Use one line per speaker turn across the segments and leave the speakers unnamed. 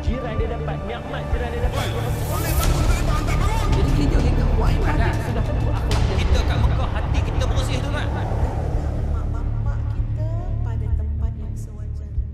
jiran dia dapat, nikmat jiran dia dapat.
Jadi kita buat ibadat.
Sudah tentu akhlak dia.
Kita kat Mekah hati kita bersih tu kan.
Mak bapak kita pada tempat yang sewajarnya.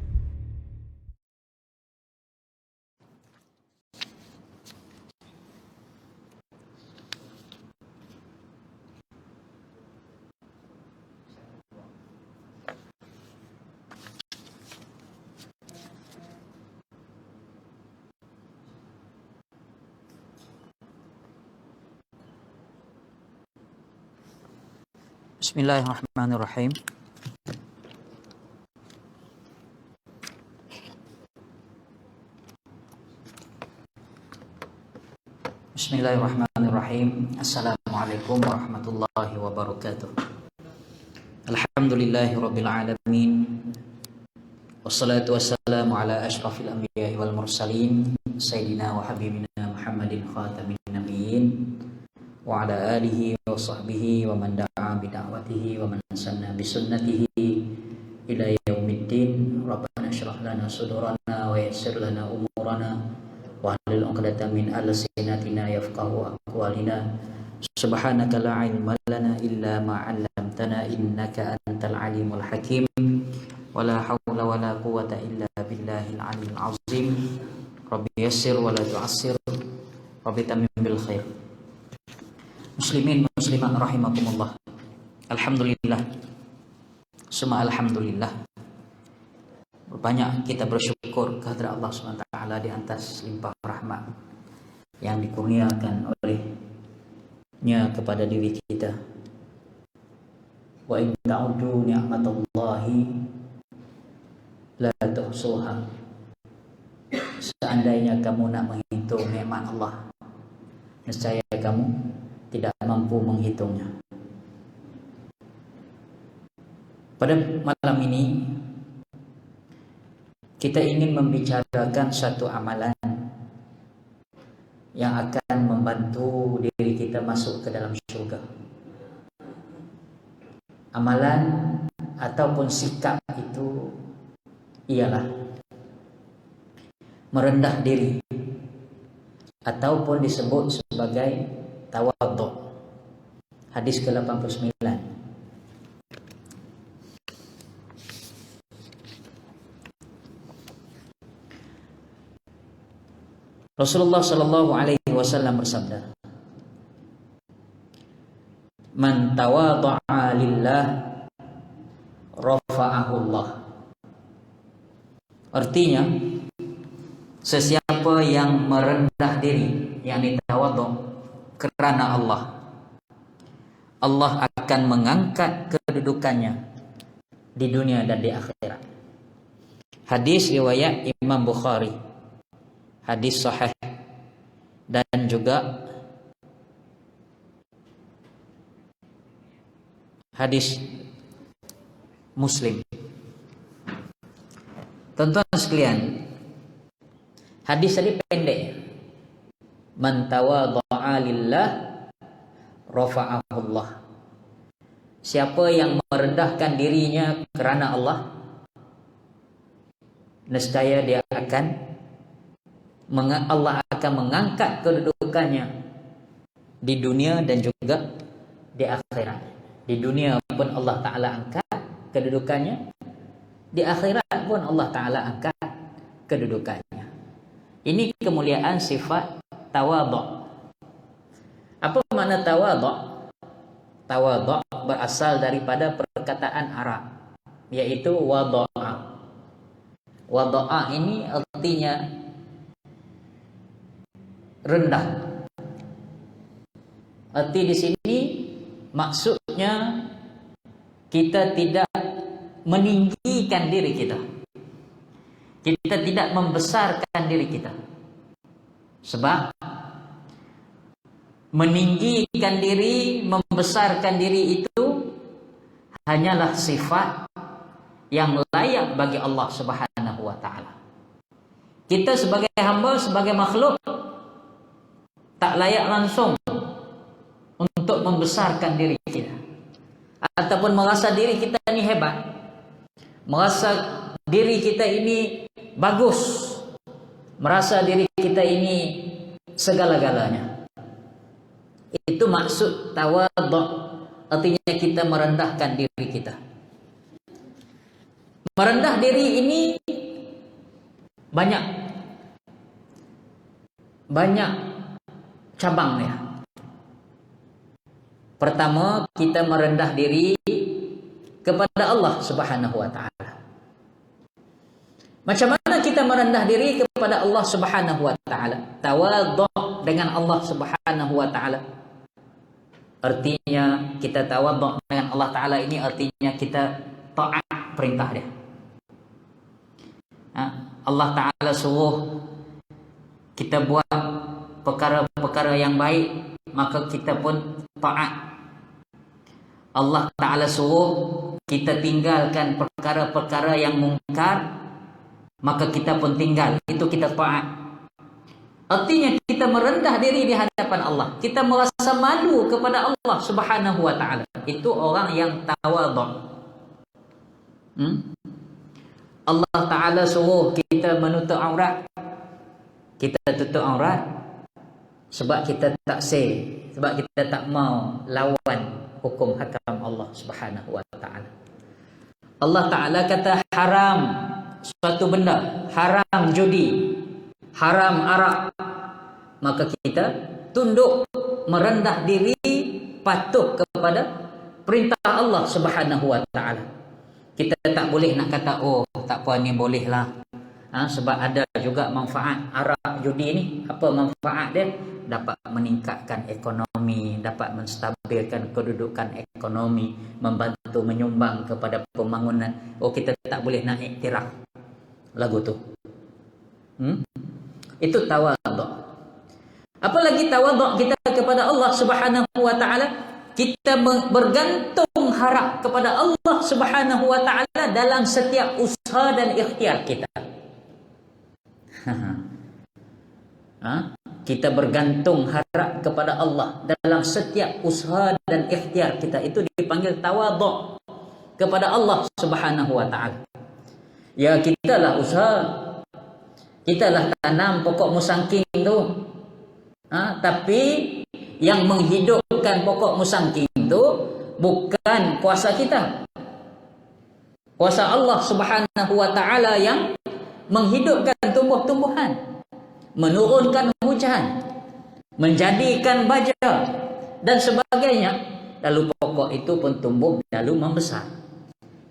Bismillahirrahmanirrahim. Bismillahirrahmanirrahim. Assalamualaikum warahmatullahi wabarakatuh. Alhamdulillahirabbil alamin. Wassalatu wassalamu ala asyrafil anbiya'i wal mursalin sayyidina wa habibina Muhammadin khatamin nabiyyin wa ala alihi wa sahbihi wa man da'a bida'watihi wa man sanna bisunnatihi ila yaumiddin. Rabbana shrah lana sudurana wa yassir lana umurana wa hlul 'uqdatam min alsinatina yafqahu aqwalina. Subhanaka la ilma lana illa ma 'allamtana innaka antal alimul hakim. Wala haula wala quwwata illa billahil aliyyil azim. Rabbi yassir wa la tu'assir. Rabbi tamim bil khair. Muslimin muslimat rahimakumullah. Alhamdulillah. Suma alhamdulillah. Banyak kita bersyukur kehadrat Allah SWT di atas limpah rahmat yang dikurniakan olehnya kepada diri kita. Wa in ta'udu ni'matallahi la tuhsuha. Seandainya kamu nak menghitung nikmat Allah, nescaya kamu tidak mampu menghitungnya. Pada malam ini kita ingin membicarakan satu amalan yang akan membantu diri kita masuk ke dalam surga. Amalan ataupun sikap itu ialah merendah diri ataupun disebut sebagai tawadhu. Hadis ke-89. Rasulullah sallallahu alaihi wasallam bersabda, "Man tawadha'a lillah rafa'ahu Allah." Artinya, sesiapa yang merendah diri, yakni tawadhu kerana Allah, Allah akan mengangkat kedudukannya di dunia dan di akhirat. Hadis riwayat Imam Bukhari, hadis sahih, dan juga hadis Muslim. Tuan-tuan sekalian, hadis tadi pendek. Man tawadha'a lillah rafa'ahu Allah. Siapa yang merendahkan dirinya kerana Allah, nescaya dia akan Allah akan mengangkat kedudukannya di dunia dan juga di akhirat. Di dunia pun Allah Ta'ala angkat kedudukannya, di akhirat pun Allah Ta'ala angkat kedudukannya. Ini kemuliaan sifat tawadhu. Apa makna tawadhu? Tawadhu berasal daripada perkataan Arab, yaitu wada'a. Wada'a ini artinya rendah. Arti di sini maksudnya kita tidak meninggikan diri kita. Kita tidak membesarkan diri kita. Sebab meninggikan diri, membesarkan diri itu hanyalah sifat yang layak bagi Allah Subhanahu wa taala. Kita sebagai hamba, sebagai makhluk, tak layak langsung untuk membesarkan diri kita ataupun merasa diri kita ini hebat, merasa diri kita ini bagus, merasa diri kita ini segala-galanya. Itu maksud tawadhu'. Artinya kita merendahkan diri kita. Merendah diri ini banyak cabangnya. Pertama, kita merendah diri kepada Allah Subhanahu wa taala. Macam mana kita merendah diri kepada Allah Subhanahu wa taala? Tawadhu' dengan Allah Subhanahu wa taala. Artinya kita tawadhu' dengan Allah taala ini artinya kita taat perintah dia. Allah taala suruh kita buat perkara-perkara yang baik, maka kita pun taat. Allah taala suruh kita tinggalkan perkara-perkara yang mungkar, maka kita pun tinggal. Itu kita taat. Artinya kita merendah diri di hadapan Allah. Kita merasa malu kepada Allah Subhanahu wa taala. Itu orang yang tawadhu'. Allah taala suruh kita menutup aurat. Kita tutup aurat sebab kita tak sebab kita tak mau lawan hukum hakam Allah Subhanahu wa taala. Allah taala kata haram suatu benda, haram judi, haram arak, maka kita tunduk, merendah diri, patuh kepada perintah Allah Subhanahu wa taala. Kita tak boleh nak kata oh tak apa ni bolehlah. Sebab ada juga manfaat arak judi ni. Apa manfaat dia? Dapat meningkatkan ekonomi, dapat menstabilkan kedudukan ekonomi, membantu menyumbang kepada pembangunan. Oh, kita tak boleh nak iktiraf lagu tu. Itu tawadhu'. Apalagi tawadhu' kita kepada Allah Subhanahu wa taala, kita bergantung harap kepada Allah Subhanahu wa taala dalam setiap usaha dan ikhtiar kita. Kita bergantung harap kepada Allah dalam setiap usaha dan ikhtiar kita. Itu dipanggil tawadhu' kepada Allah Subhanahu wa taala. Ya, kitalah usaha, kitalah tanam pokok musangking tu. Tapi yang menghidupkan pokok musangking tu bukan kuasa kita. Kuasa Allah Subhanahu wa taala yang menghidupkan tumbuh-tumbuhan, menurunkan hujan, menjadikan baja dan sebagainya. Lalu pokok itu pun tumbuh lalu membesar.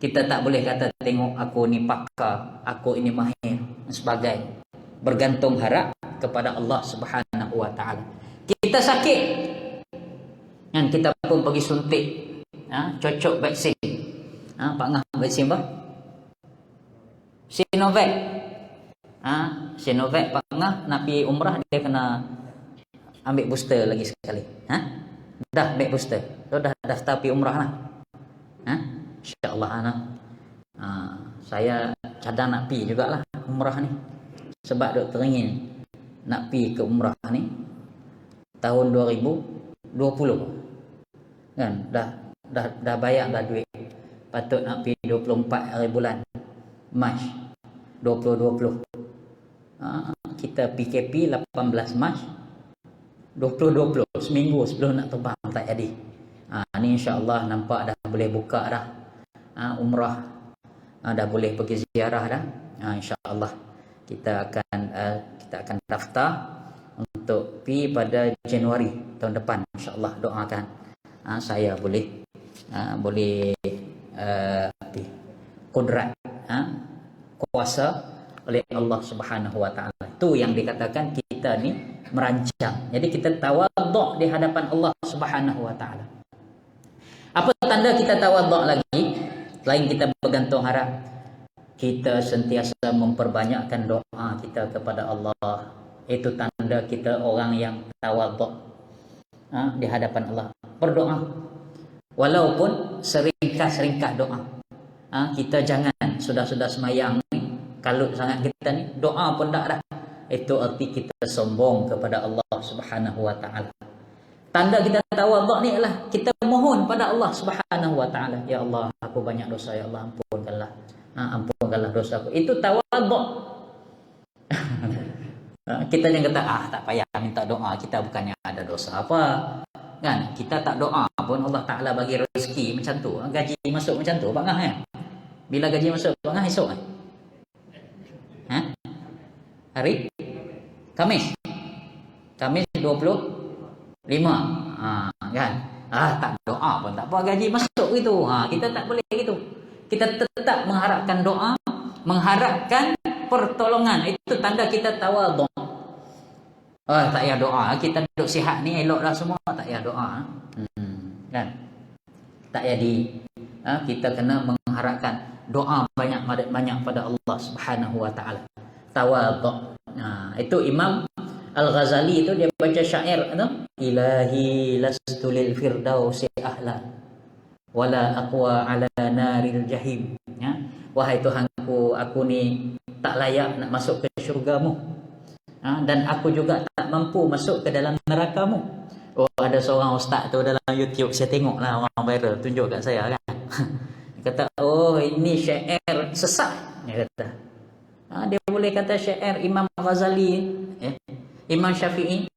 Kita tak boleh kata tengok aku ni pakar, aku ini mahir dan sebagainya. Bergantung harap kepada Allah Subhanahu wa taala. Kita sakit, yang kita pun pergi suntik, cocok vaksin. Pak Ngah vaksin apa? Sinovac. Sinovac Pak Ngah nak pergi umrah dia kena ambil booster lagi sekali. Dah ambil booster. So dah daftar pergi umrah lah. InsyaAllah saya cadang nak pergi jugalah umrah ni. Sebab duk teringin nak pergi ke umrah ni tahun 2020. Kan dah bayar dah duit. Patut nak pergi 24 hari bulan Mac 2020. Kita PKP 18 Mac 2020, seminggu sebelum nak terbang tak jadi. Ni insya-Allah nampak dah boleh buka dah. Umrah dah boleh pergi ziarah dah. Insya-Allah kita akan daftar untuk pergi pada Januari tahun depan insya-Allah. Doakan saya boleh kudrat kuasa oleh Allah Subhanahu wa taala. Itu yang dikatakan kita ni merancang. Jadi kita tawadhu' di hadapan Allah Subhanahu wa taala. Apa tanda kita tawadhu' lagi? Selain kita bergantung harap, kita sentiasa memperbanyakkan doa kita kepada Allah. Itu tanda kita orang yang tawadhu' di hadapan Allah. Berdoa walaupun seringkas doa. Kita jangan sudah semayang ni kalut sangat kita ni, doa pun tak dah. Itu arti kita sombong kepada Allah Subhanahu wa taala. Tanda kita tawadhu' ni ialah kita mohon pada Allah Subhanahu wa taala, ya Allah, aku banyak dosa, ya Allah, ampunkanlah. Ampunkanlah dosaku. Itu tawadhu'. Kita jangan kata tak payah minta doa, kita bukannya ada dosa apa. Kan? Kita tak doa pun Allah Taala bagi rezeki macam tu. Gaji masuk macam tu, bangah kan? Bila gaji masuk, bangah esok kan? Hari Khamis. Khamis 25. Kan? Tak doa pun tak apa, gaji masuk gitu. Kita tak boleh gitu. Kita tetap mengharapkan doa, mengharapkan pertolongan. Itu tanda kita tawadhu. Tak payah doa, kita duduk sihat ni eloklah semua, tak payah doa. Kan? Tak payah kita kena mengharapkan doa banyak-banyak pada Allah Subhanahu wa taala. Tawadhu. Itu Imam Al-Ghazali itu dia baca syair tu, ilahi lastu lil firdausi ahla wala aqwa ala naril jahim. Wahai Tuhanku, aku ni tak layak nak masuk ke syurgamu, dan aku juga tak mampu masuk ke dalam nerakamu. Ada seorang ustaz tu dalam YouTube, saya tengok lah, orang viral tunjuk kat saya kan. Dia kata, ini syair sesat. Dia kata, dia boleh kata syair Imam Ghazali, Imam Syafi'i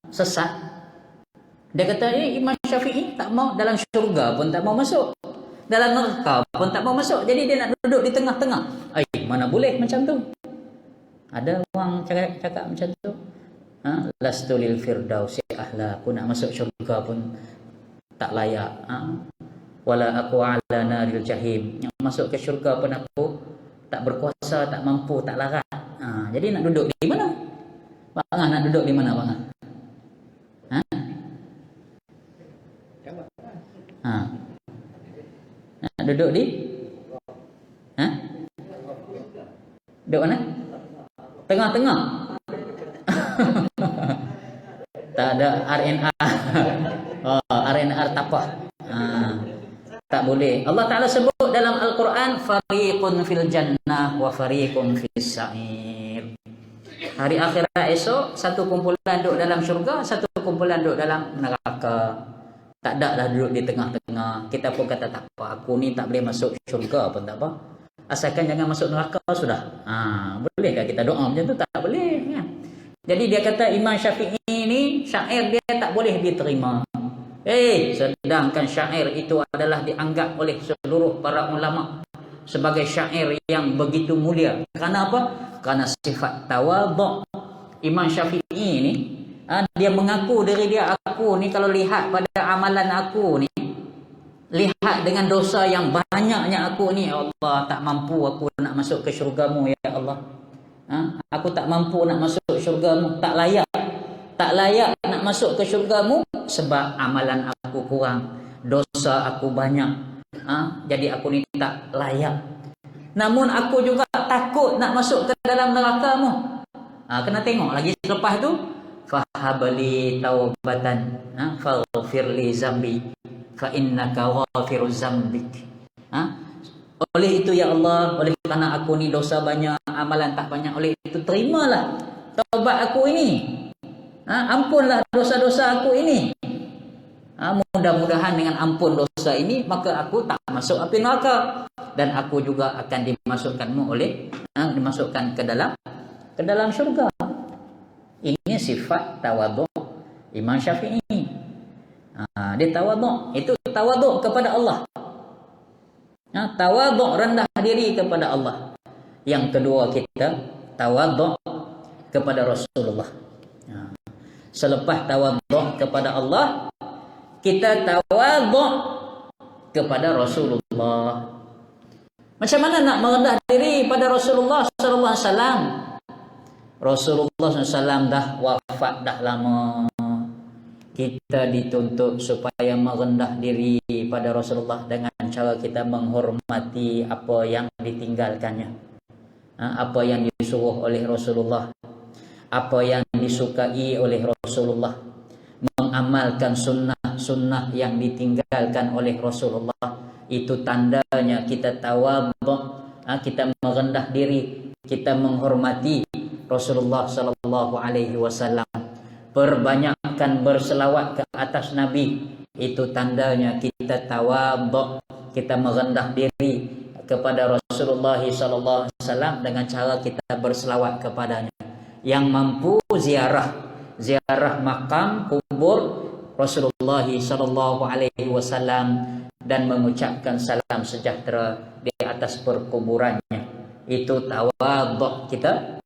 sesat. Dia kata Imam Syafi'i tak mau dalam syurga pun tak mau masuk, dalam neraka pun tak mau masuk. Jadi dia nak duduk di tengah-tengah. Mana boleh macam tu. Ada orang cakap macam tu. Lastu lil firdausi ahla, aku nak masuk syurga pun tak layak. Wala aku ala naril jahim, yang masuk ke syurga pun aku tak berkuasa, tak mampu, tak larat. Jadi nak duduk di mana? Bang nak duduk di mana bang? Nak duduk di? Duduk mana? Tengah-tengah. Tak ada RNR. RNR tapah. Tak boleh. Allah Ta'ala sebut dalam Al-Quran, fariqun fil jannah wa fariqun fis sa'ir. Hari akhirat esok, satu kumpulan duduk dalam syurga, satu kumpulan duduk dalam neraka. Tak ada lah duduk di tengah-tengah. Kita pun kata tak apa, aku ni tak boleh masuk syurga pun tak apa, asalkan jangan masuk neraka sudah. Bolehkah kita doa macam tu? Tak boleh kan? Jadi dia kata Imam Syafi'i ni syair dia tak boleh diterima. Sedangkan syair itu adalah dianggap oleh seluruh para ulama sebagai syair yang begitu mulia. Kerana apa? Kerana sifat tawadhu. Imam Syafi'i ni dia mengaku diri dia, aku ni kalau lihat pada amalan aku ni, lihat dengan dosa yang banyaknya aku ni, ya Allah, tak mampu aku nak masuk ke syurgamu ya Allah. Aku tak mampu nak masuk syurgamu, tak layak nak masuk ke syurgamu sebab amalan aku kurang, dosa aku banyak. Jadi aku ni tak layak. Namun aku juga takut nak masuk ke dalam nerakamu. Kena tengok lagi selepas tu, fahabli taubatan faghfirli zambi fa innaka ghafiruz zambik. Oleh itu ya Allah, oleh kerana aku ni dosa banyak, amalan tak banyak, oleh itu terimalah taubat aku ini. Ampunlah dosa-dosa aku ini. Mudah-mudahan dengan ampun dosa ini maka aku tak masuk api neraka, dan aku juga akan dimasukkan ke dalam syurga. Ini sifat tawadhu Imam Syafi'i. Dia tawadhu, itu tawadhu kepada Allah. Tawadhu, rendah diri kepada Allah. Yang kedua, kita tawadhu kepada Rasulullah. Selepas tawadhu kepada Allah, kita tawadhu kepada Rasulullah. Macam mana nak merendah diri pada Rasulullah sallallahu alaihi wasallam? Rasulullah SAW dah wafat dah lama. Kita dituntut supaya merendah diri pada Rasulullah dengan cara kita menghormati apa yang ditinggalkannya, apa yang disuruh oleh Rasulullah, apa yang disukai oleh Rasulullah, mengamalkan sunnah yang ditinggalkan oleh Rasulullah. Itu tandanya kita tawadhu, kita merendah diri, kita menghormati Rasulullah sallallahu alaihi wasallam. Perbanyakkan berselawat ke atas Nabi, itu tandanya kita tawadhu, kita merendah diri kepada Rasulullah sallallahu alaihi wasallam dengan cara kita berselawat kepadanya. yang mampu ziarah makam kubur Rasulullah sallallahu alaihi wasallam dan mengucapkan salam sejahtera di atas perkuburannya. Itu tawadhu kita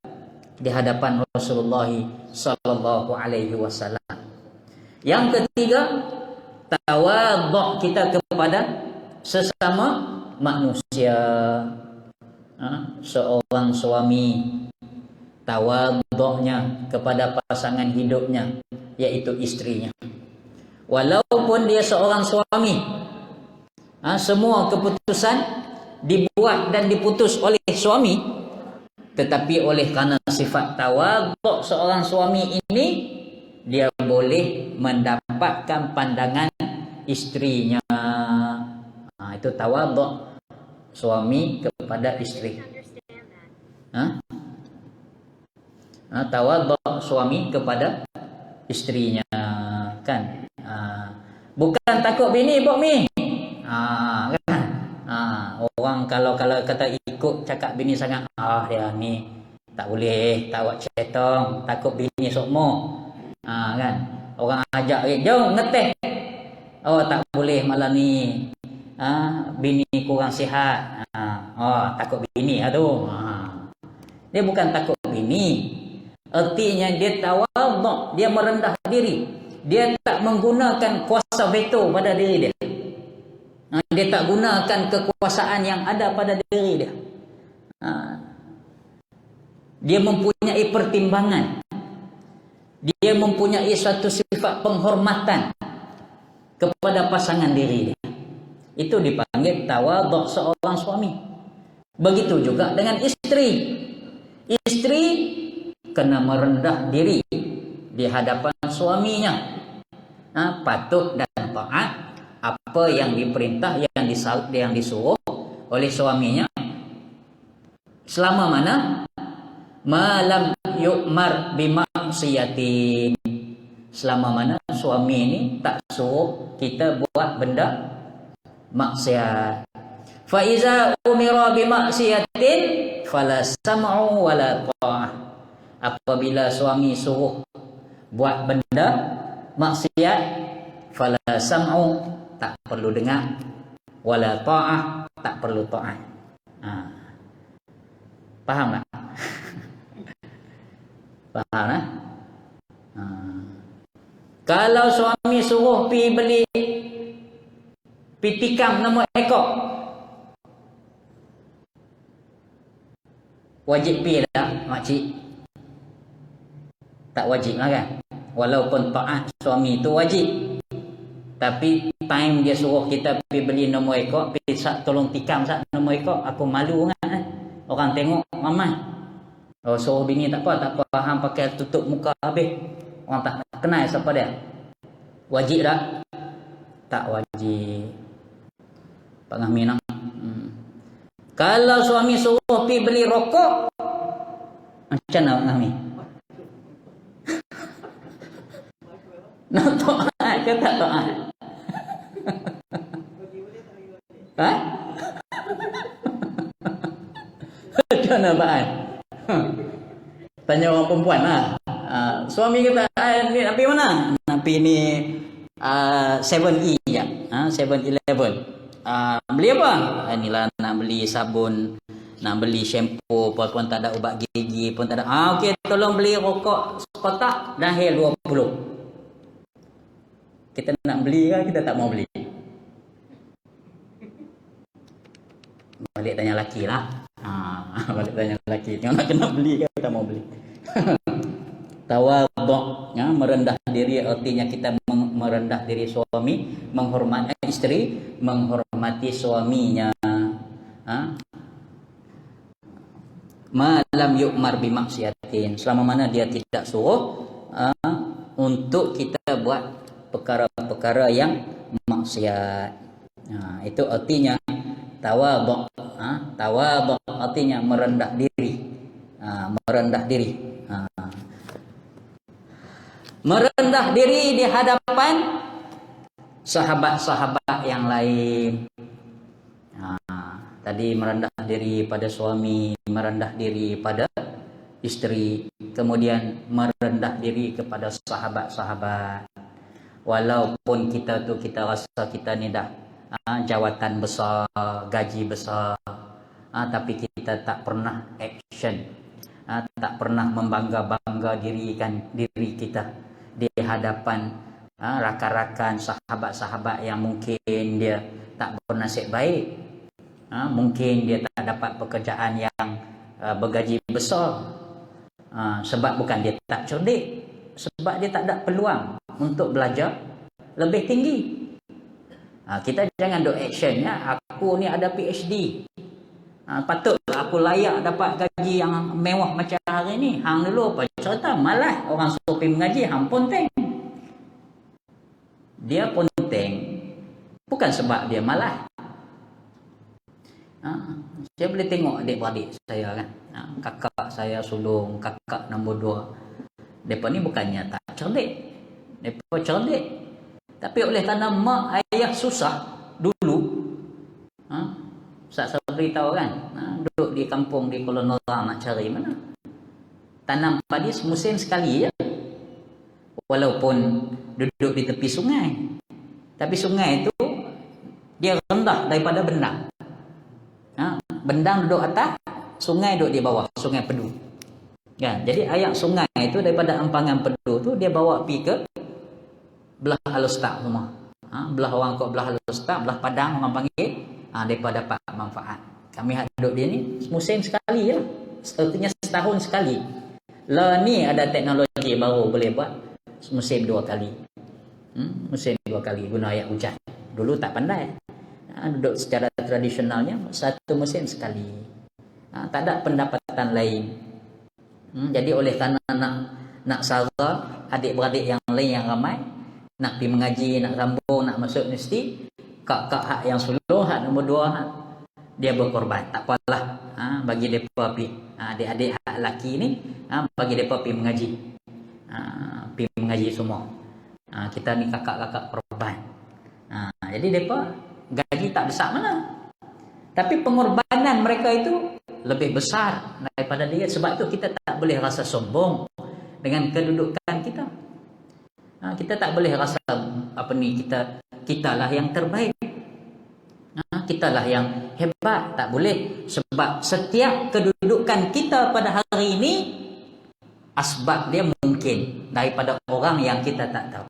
di hadapan Rasulullah sallallahu alaihi wasallam. Yang ketiga, tawadhu kita kepada sesama manusia. Seorang suami tawadhu'nya kepada pasangan hidupnya, yaitu istrinya. Walaupun dia seorang suami, semua keputusan dibuat dan diputus oleh suami, tetapi oleh karena sifat tawadhu' seorang suami ini, dia boleh mendapatkan pandangan istrinya. Itu tawadhu' suami kepada istri. Tawadhu' suami kepada istrinya, kan? Bukan takut bini, Bok Mi. Kan? Orang kalau kata ikut cakap bini sangat, dia ni tak boleh, tak buat cetong, takut bini sokmo. Kan? Orang ajak, jom ngeteh. Tak boleh malam ni. Bini kurang sihat. Takut bini tu. Dia bukan takut bini. Artinya dia tawadhu', dia merendah diri. Dia tak menggunakan kuasa veto pada diri dia. Dia tak gunakan kekuasaan yang ada pada diri dia. Dia mempunyai pertimbangan. Dia mempunyai satu sifat penghormatan kepada pasangan diri dia. Itu dipanggil tawadhu' seorang suami. Begitu juga dengan istri. Istri kena merendah diri di hadapan suaminya. Patuh dan taat apa yang diperintah, yang disuruh oleh suaminya. Selama mana? Malam yu'mar bimaksiatin. Selama mana suami ini tak suruh kita buat benda maksiat. Fa iza umira bimaksiatin fala sam'u wala ta'ah. Apabila suami suruh buat benda maksiat, fala sam'u, tak perlu dengar, wala ta'ah, tak perlu ta'ah. Faham tak? Faham tak? Kalau suami suruh pergi beli pitikam nombor ekor, wajib pergi tak makcik? Tak wajib lah kan? Walaupun taat suami itu wajib, tapi time dia suruh kita pergi beli nombor ekor, pergi tolong tikam nombor ekor, aku malu kan? Orang tengok ramai. Suruh bini tak apa, hang pakai tutup muka habis, orang tak kenal siapa dia. Wajib tak? Tak wajib. Pak Ngahmin. Kalau suami suruh pergi beli rokok, macam mana Pak Ngahmin? Nak taat ke tak taat? Macam mana Pak? Tanya orang perempuan lah. Suami kata, ni nak pergi mana? Nak pergi ni 7E je. 7-Eleven. Beli apa? Inilah nak beli sabun, nak beli shampoo, pun tak ada ubat gigi, pun tak ada. Okey, tolong beli rokok sekotak Dahil 20. Kita nak beli kan, kita tak mau beli. Balik tanya laki lah. Balik tanya laki, tengok nak kena beli kan, tak mau beli. Tawadhu', merendah diri, artinya kita merendah diri suami, menghormati istri, menghormati suaminya. Malam yu'mar bimaksiatin, selama mana dia tidak suruh untuk kita buat perkara-perkara yang maksiat. Itu artinya tawadhu'. Tawadhu' artinya merendah diri. Merendah diri. Merendah diri di hadapan sahabat-sahabat yang lain. Tadi merendah diri pada suami, merendah diri pada isteri, kemudian merendah diri kepada sahabat-sahabat. Walaupun kita rasa kita ni dah jawatan besar, gaji besar, tapi kita tak pernah action, tak pernah membangga-bangga diri kita di hadapan rakan-rakan, sahabat-sahabat yang mungkin dia tak bernasib baik, mungkin dia tak dapat pekerjaan yang bergaji besar, sebab bukan dia tak cerdik, sebab dia tak ada peluang untuk belajar lebih tinggi. Kita jangan duk action ya, aku ni ada PhD, patutlah aku layak dapat gaji yang mewah macam hari ni. Hang dulu apa cerita malas orang suruh pergi mengaji, hang ponteng. Dia ponteng bukan sebab dia malas. Saya boleh tengok adik-beradik saya kan, kakak saya sulung, kakak nombor 2, mereka ni bukannya tak cerdik, mereka cerdik, tapi oleh kerana mak ayah susah dulu, saya beritahu kan, duduk di kampung di Kuala Nora nak cari mana tanam padi musim sekali ya, walaupun duduk di tepi sungai, tapi sungai itu dia rendah daripada bendang. Bendang duduk atas, sungai duduk di bawah, sungai Pedu kan? Jadi air sungai itu daripada empangan Pedu tu dia bawa pergi ke belah Alostak semua, belah orang kau belah Alostak, belah Padang orang panggil, daripada dapat manfaat. Kami duduk dia ni musim sekali ya, artinya setahun sekali. Lah ni ada teknologi baru boleh buat musim 2 kali, musim 2 kali guna air hujan. Dulu tak pandai, duduk secara tradisionalnya satu musim sekali, tak ada pendapatan lain. Jadi oleh kerana nak sara adik-beradik yang lain yang ramai nak pergi mengaji, nak sambung, nak masuk universiti, kak hak yang sulung, hak nombor 2 dia berkorban. Tak apalah, bagi mereka pergi, adik-adik hak lelaki ni bagi mereka pergi mengaji, pergi mengaji semua. Kita ni kakak-kakak korban. Jadi mereka gaji tak besar mana, tapi pengorbanan mereka itu lebih besar daripada dia. Sebab itu kita tak boleh rasa sombong dengan kedudukan kita. Kita tak boleh rasa kita lah yang terbaik, kita lah yang hebat. Tak boleh, sebab setiap kedudukan kita pada hari ini asbab dia mungkin daripada orang yang kita tak tahu.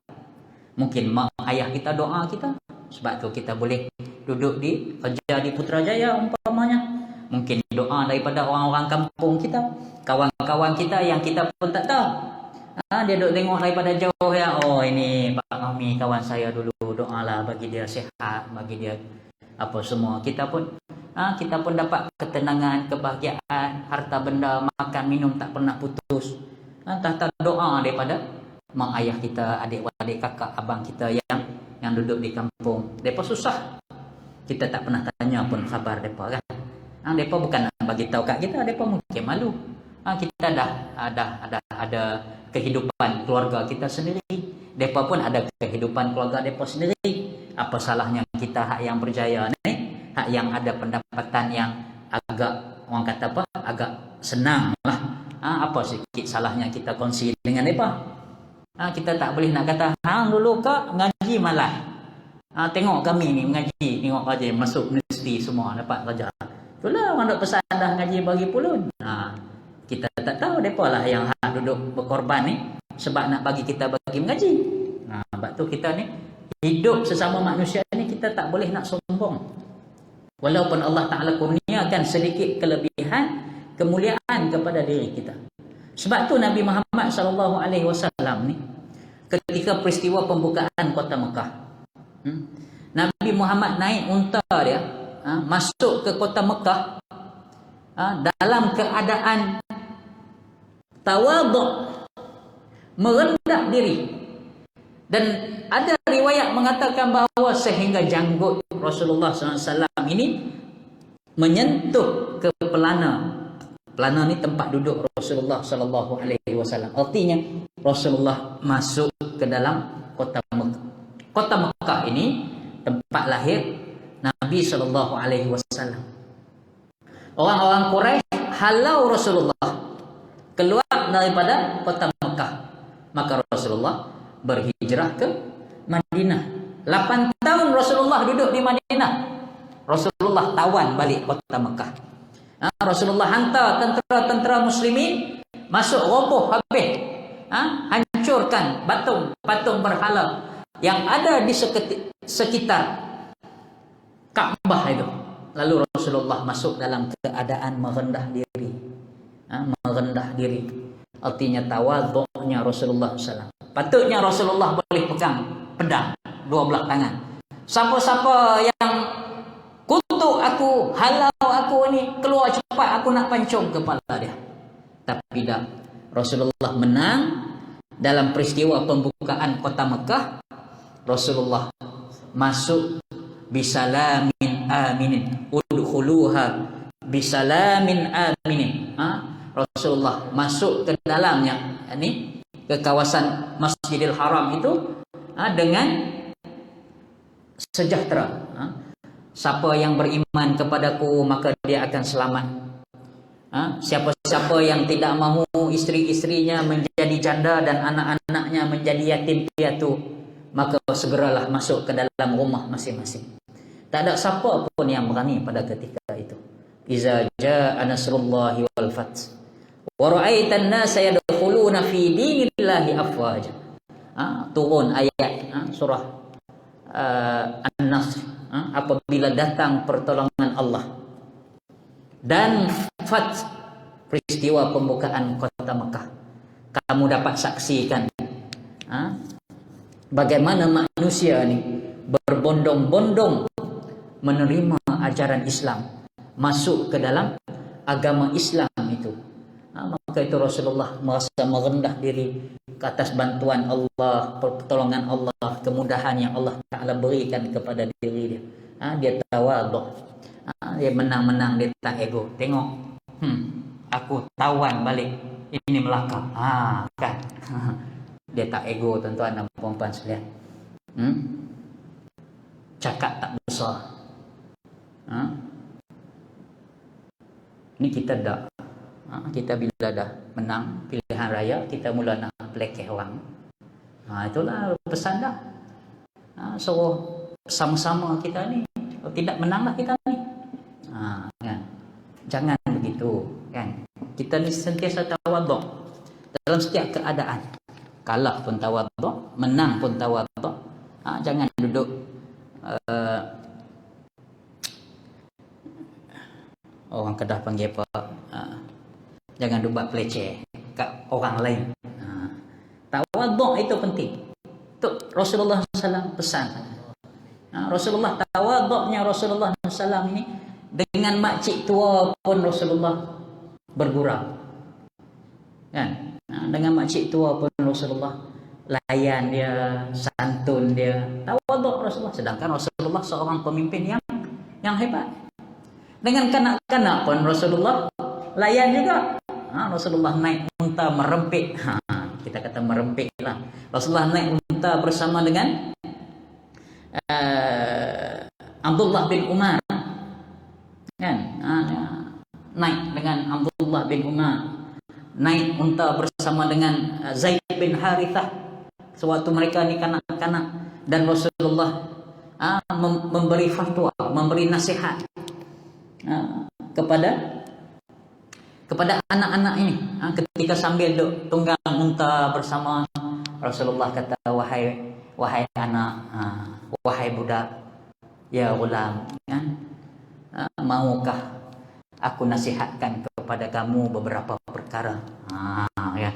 Mungkin mak ayah kita doa kita, sebab tu kita boleh duduk di kerja di Putrajaya umpamanya. Mungkin doa daripada orang-orang kampung kita, kawan-kawan kita yang kita pun tak tahu. Dia duduk tengok daripada jauh ya, oh ini Pak Mahmi kawan saya dulu, doalah bagi dia sihat, bagi dia apa semua. Kita pun dapat ketenangan, kebahagiaan, harta benda, makan minum tak pernah putus. Tak doa daripada mak ayah kita, adik-adik, kakak, abang kita yang duduk di kampung. Mereka susah, kita tak pernah tanya pun khabar mereka kan. Mereka bukan nak bagi tahu kat kita, mereka mungkin malu. Kita dah ada kehidupan keluarga kita sendiri, mereka pun ada kehidupan keluarga mereka sendiri. Apa salahnya kita hak yang berjaya ni, hak yang ada pendapatan yang agak, orang kata apa, agak senang lah. Apa sikit salahnya kita kongsi dengan mereka. Kita tak boleh nak kata hang dulu kak ngaji malah, tengok kami ni mengaji, tengok aja masuk universiti semua dapat kerja. Itulah orang duk pesan dah ngaji bagi pulun. Kita tak tahu mereka lah yang duduk berkorban ni sebab nak bagi kita bagi mengaji. Sebab tu kita ni hidup sesama manusia ni kita tak boleh nak sombong. Walaupun Allah Ta'ala kurniakan sedikit kelebihan, kemuliaan kepada diri kita. Sebab tu Nabi Muhammad SAW ni ketika peristiwa pembukaan kota Mekah, Nabi Muhammad naik unta dia, masuk ke kota Mekah dalam keadaan tawaduk, merendah diri. Dan ada riwayat mengatakan bahawa sehingga janggut Rasulullah SAW ini menyentuh ke pelana. Pelana ni tempat duduk Rasulullah SAW. Artinya Rasulullah masuk ke dalam kota Mekah. Kota Mekah ini tempat lahir Nabi SAW. Orang-orang Quraisy halau Rasulullah keluar daripada kota Mekah. Maka Rasulullah berhijrah ke Madinah. 8 tahun Rasulullah duduk di Madinah. Rasulullah tawan balik kota Mekah. Rasulullah hantar tentera-tentera muslimin masuk roboh habis. Hancurkan patung berhala yang ada di sekitar Ka'bah itu. Lalu Rasulullah masuk dalam keadaan merendah diri. Merendah diri. Artinya tawadhu'nya Rasulullah SAW. Patutnya Rasulullah boleh pegang pedang 12 tangan. Siapa-siapa yang kutuk aku, halau aku ni, keluar cepat, aku nak pancung kepala dia. Tapi tak. Rasulullah menang dalam peristiwa pembukaan kota Mekah. Rasulullah masuk bisalamin aminin, udkhuluha bisalamin aminin. Rasulullah masuk ke dalamnya, ini ke kawasan Masjidil Haram itu dengan sejahtera. Siapa yang beriman kepadaku maka dia akan selamat. Siapa-siapa yang tidak mahu isteri-istrinya menjadi janda dan anak-anaknya menjadi yatim piatu, maka segeralah masuk ke dalam rumah masing-masing. Tak ada siapa pun yang berani pada ketika itu. Iza jaa nasrullahi wal fath wa ra'aitan nasa yadkhuluna fi dinillahi afwaja. Turun ayat surah An-Nasr. Apabila datang pertolongan Allah dan fath, peristiwa pembukaan kota Mekah, kamu dapat saksikan bagaimana manusia ni berbondong-bondong menerima ajaran Islam, masuk ke dalam agama Islam itu. Maka itu Rasulullah merasa merendah diri ke atas bantuan Allah, pertolongan Allah, kemudahan yang Allah Ta'ala berikan kepada diri dia. Dia tawadhu. Dia menang-menang, dia tak ego. Tengok, aku tawan balik, ini Melaka. Kan. Dia tak ego, tuan-tuan dan puan-puan sekalian. Cakap tak besar. Ini kita dah. Kita bila dah menang pilihan raya, kita mula nak pelekeh orang. Itulah pesan dah. So sama-sama kita ni, tidak menanglah kita ni. Kan? Jangan begitu, kan? Kita ni sentiasa tawadhu dalam setiap keadaan. Kalah pun tawadhu, menang pun tawadhu. Jangan duduk orang Kedah panggil apa? Jangan buat peleceh kat orang lain. Tawadhu itu penting. Itu Rasulullah SAW pesan. Rasulullah tawadhu'nya Rasulullah SAW ini dengan makcik tua pun Rasulullah bergurau. Kan? Dengan makcik tua pun Rasulullah layan dia, santun dia. Tawadhu' Rasulullah. Sedangkan Rasulullah seorang pemimpin yang hebat. Dengan kanak-kanak pun Rasulullah layan juga. Rasulullah naik unta merempit. Kita kata merempit lah. Rasulullah naik unta bersama dengan Abdullah bin Umar. Kan? Naik dengan Abdullah bin Umar. Naik unta bersama dengan Zaid bin Harithah. Sewaktu mereka ni kanak-kanak. Dan Rasulullah memberi fatwa, memberi nasihat kepada anak-anak ini. Ketika sambil duduk tunggang unta bersama, Rasulullah kata, wahai anak, wahai budak, ya ghulam, kan? Maukah aku nasihatkan kepada kamu beberapa perkara? Ya.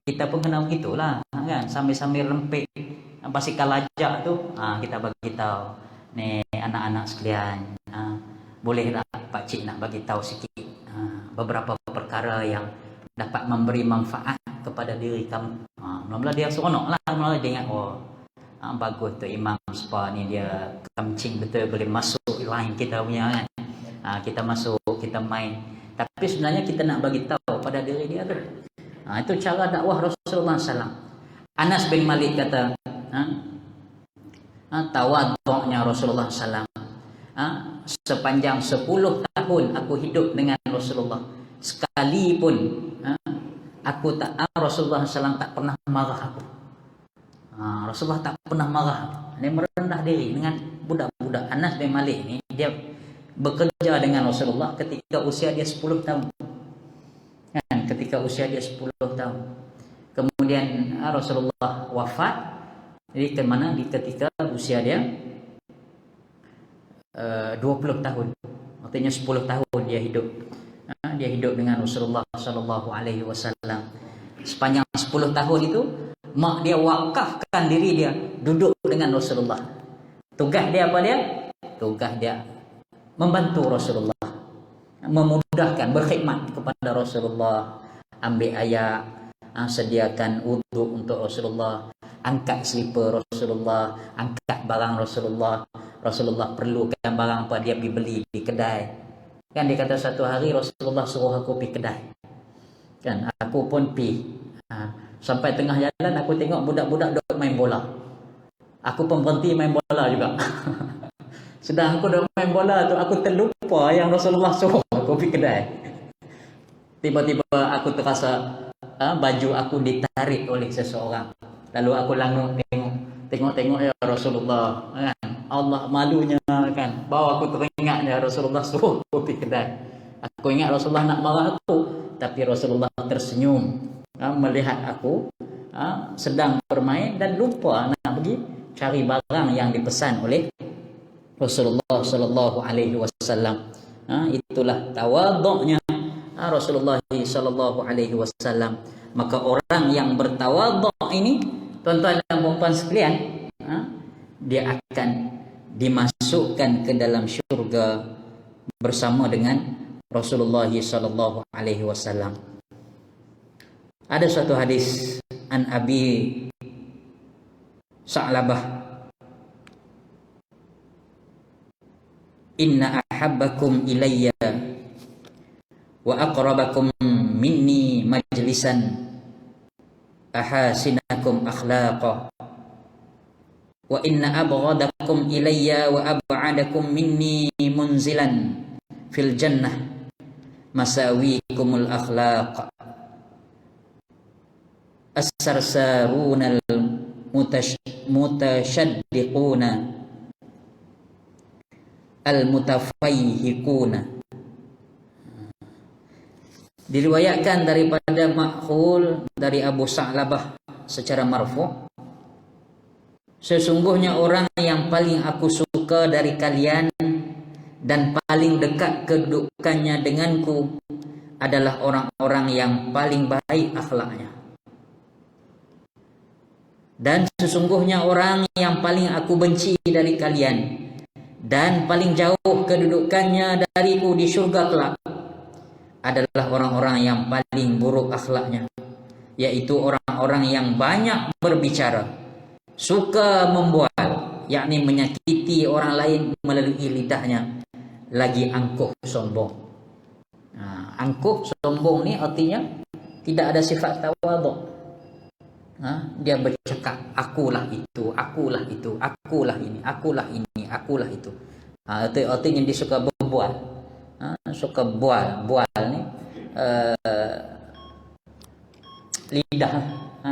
Kita pun kena begitulah, kan? Sambil-sambil rempik basikal lajak tu, kita bagi tahu, ni anak-anak sekalian, boleh tak Pak Cik nak bagi tahu sikit beberapa perkara yang dapat memberi manfaat kepada diri kamu. Mula-mula dia seronok lah. Mula-mula dia ingat, bagus tu Imam Spa ni, dia kencing betul, boleh masuk line kita punya, kan. Kita masuk, kita main. Tapi sebenarnya kita nak bagi tahu pada diri dia tu. Itu cara dakwah Rasulullah SAW. Anas bin Malik kata, tawadhu'nya Rasulullah SAW. Sepanjang 10 tahun aku hidup dengan Rasulullah, sekalipun Rasulullah SAW tak pernah marah aku. Rasulullah tak pernah marah. Dia merendah diri dengan budak-budak. Anas bin Malik ni dia bekerja dengan Rasulullah ketika usia dia 10 tahun. Kan, ketika usia dia 10 tahun. Kemudian Rasulullah wafat. Jadi ke mana di ketika usia dia 20 tahun. Artinya 10 tahun dia hidup. Dia hidup dengan Rasulullah sallallahu alaihi wasallam. Sepanjang 10 tahun itu mak dia wakafkan diri dia duduk dengan Rasulullah. Tugas dia apa dia? Tugas dia membantu Rasulullah, memudahkan, berkhidmat kepada Rasulullah, ambil ayak, sediakan wuduk untuk Rasulullah, angkat selipar Rasulullah, angkat barang Rasulullah. Rasulullah perlukan barang apa dia pergi beli di kedai. Kan dia kata satu hari Rasulullah suruh aku pergi kedai. Kan aku pun pergi. Sampai tengah jalan aku tengok budak-budak duk main bola. Aku pun berhenti main bola juga. Sedang aku duk main bola tu aku terlupa yang Rasulullah suruh aku pergi kedai. Tiba-tiba aku terasa baju aku ditarik oleh seseorang. Lalu aku langung tengok ya Rasulullah, kan? Allah malunya kan. Bawa aku teringat ya Rasulullah suruh aku pergi kedai. Aku ingat Rasulullah nak marah aku, tapi Rasulullah tersenyum melihat aku sedang bermain dan lupa nak pergi cari barang yang dipesan oleh Rasulullah sallallahu alaihi wasallam. Itulah tawaduknya Rasulullah sallallahu alaihi wasallam. Maka orang yang bertawaduk ini, tuan-tuan dan puan-puan sekalian, dia akan dimasukkan ke dalam syurga bersama dengan Rasulullah sallallahu alaihi wasallam. Ada suatu hadis an Abi Sa'labah, inna ahabbakum ilayya wa aqrabakum minni majlisan ahasinakum akhlaqa wa inna abghadakum ilayya wa ab'adakum minni munzilan fil jannah masawikumul akhlaq as-sarsarunal mutashaddiquna al-mutafayhiquna. Diriwayatkan daripada Makhul dari Abu Sa'labah secara marfu', sesungguhnya orang yang paling aku suka dari kalian dan paling dekat kedudukannya denganku adalah orang-orang yang paling baik akhlaknya. Dan sesungguhnya orang yang paling aku benci dari kalian dan paling jauh kedudukannya dariku di syurga kelak adalah orang-orang yang paling buruk akhlaknya, yaitu orang-orang yang banyak berbicara, suka membual, yakni menyakiti orang lain melalui lidahnya, lagi angkuh sombong. Angkuh sombong ni artinya tidak ada sifat tawaduk. Dia bercakap akulah itu, akulah itu, akulah ini, akulah ini, akulah itu. Artinya dia suka berbual, suka bual ni lidah,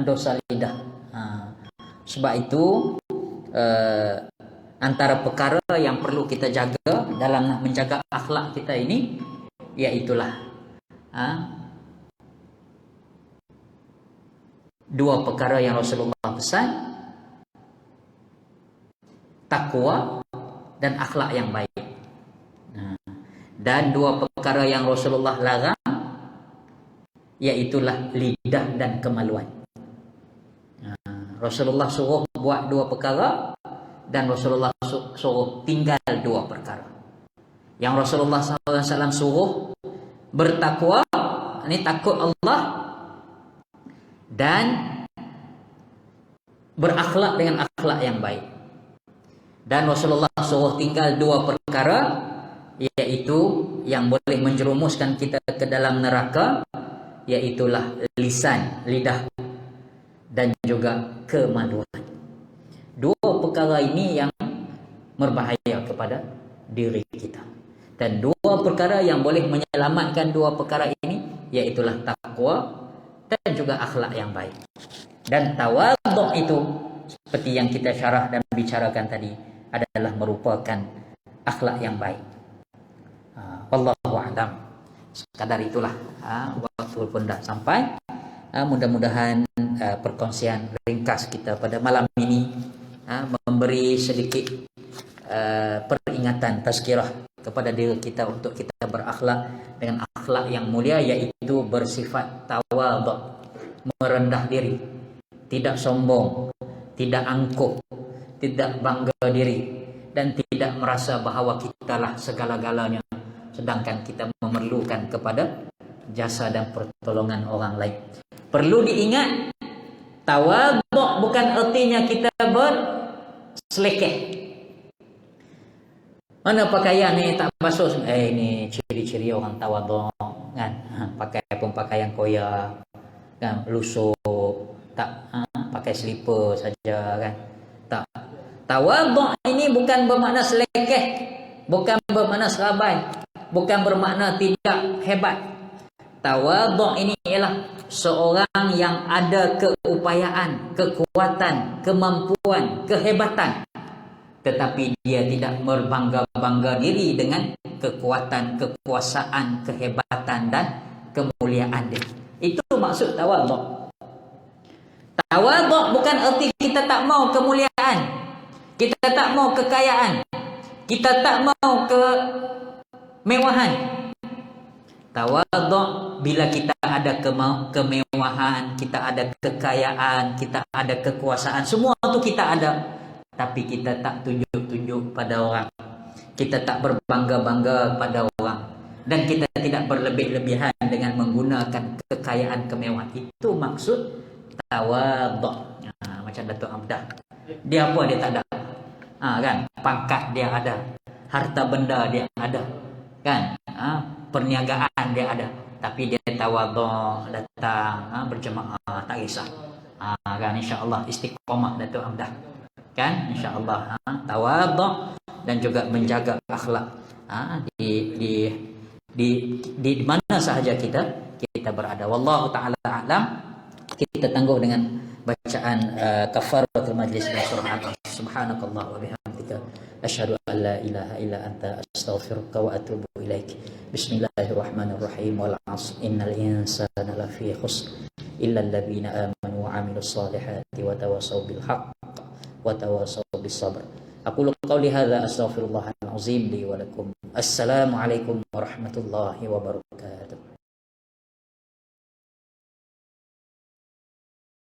dosa lidah. Sebab itu antara perkara yang perlu kita jaga dalam menjaga akhlak kita ini, iaitulah dua perkara yang Rasulullah pesan, takwa dan akhlak yang baik. Dan dua perkara yang Rasulullah larang, iaitulah lidah dan kemaluan. Rasulullah suruh buat dua perkara dan Rasulullah suruh tinggal dua perkara. Yang Rasulullah SAW suruh bertakwa, ini takut Allah, dan berakhlak dengan akhlak yang baik. Dan Rasulullah suruh tinggal dua perkara, iaitu yang boleh menjerumuskan kita ke dalam neraka, iaitulah lisan, lidah, dan juga kemaluan. Dua perkara ini yang berbahaya kepada diri kita. Dan dua perkara yang boleh menyelamatkan dua perkara ini, iaitulah takwa dan juga akhlak yang baik. Dan tawadhu itu seperti yang kita syarah dan bicarakan tadi adalah merupakan akhlak yang baik. Wallahu a'lam. Sekadar itulah. Waktu pun dah sampai. Mudah-mudahan perkongsian ringkas kita pada malam ini memberi sedikit peringatan, tazkirah kepada diri kita untuk kita berakhlak dengan akhlak yang mulia, yaitu bersifat tawadhu, merendah diri, tidak sombong, tidak angkuh, tidak bangga diri, dan tidak merasa bahawa kitalah segala-galanya, sedangkan kita memerlukan kepada jasa dan pertolongan orang lain. Perlu diingat, tawadhu bukan artinya kita berselekeh. Mana pakaian ni tak basuh, ini ciri-ciri orang tawadhu kan. Pakai pun pakaian koyak kan, lusuh, tak pakai slipper saja kan. Tak. Tawadhu ini bukan bermakna selekeh, bukan bermakna serabai, bukan bermakna tidak hebat. Tawadhu ini ialah seorang yang ada keupayaan, kekuatan, kemampuan, kehebatan, tetapi dia tidak berbangga-bangga diri dengan kekuatan, kekuasaan, kehebatan dan kemuliaan dia. Itu maksud tawadhu. Tawadhu bukan erti kita tak mau kemuliaan, kita tak mau kekayaan, kita tak mau kemewahan. Tawadhu bila kita ada kemewahan, kita ada kekayaan, kita ada kekuasaan, semua itu kita ada, tapi kita tak tunjuk-tunjuk pada orang, kita tak berbangga-bangga pada orang, dan kita tidak berlebih-lebihan dengan menggunakan kekayaan, kemewahan. Itu maksud tawadhu. Macam Datuk Abdah, dia apa dia tak ada, kan? Pangkat dia ada, harta benda dia ada, kan? Perniagaan dia ada, tapi dia tawadhu, datang berjemaah, tak kisah, kan? InsyaAllah istiqamah Datuk Abdah, kan? InsyaAllah tawadhu dan juga menjaga akhlak di mana sahaja kita berada. Wallahu taala a'lam. Kita tangguh dengan bacaan kafaratul majlis dan surah Al-Asr. Subhanakallah wa bihamdika asyhadu an la ilaha illa anta astaghfiruka wa atubu ilaik. Bismillahirrahmanirrahim. Wal 'asr innal insana lafi khusr illa alladhina amanu wa 'amilus solihati wa tawassaw bil haqq wa tawassaw bis sabr. Aqulu qawli hadza astaghfirullahal azim li wa lakum. Assalamu alaikum warahmatullahi wabarakatuh.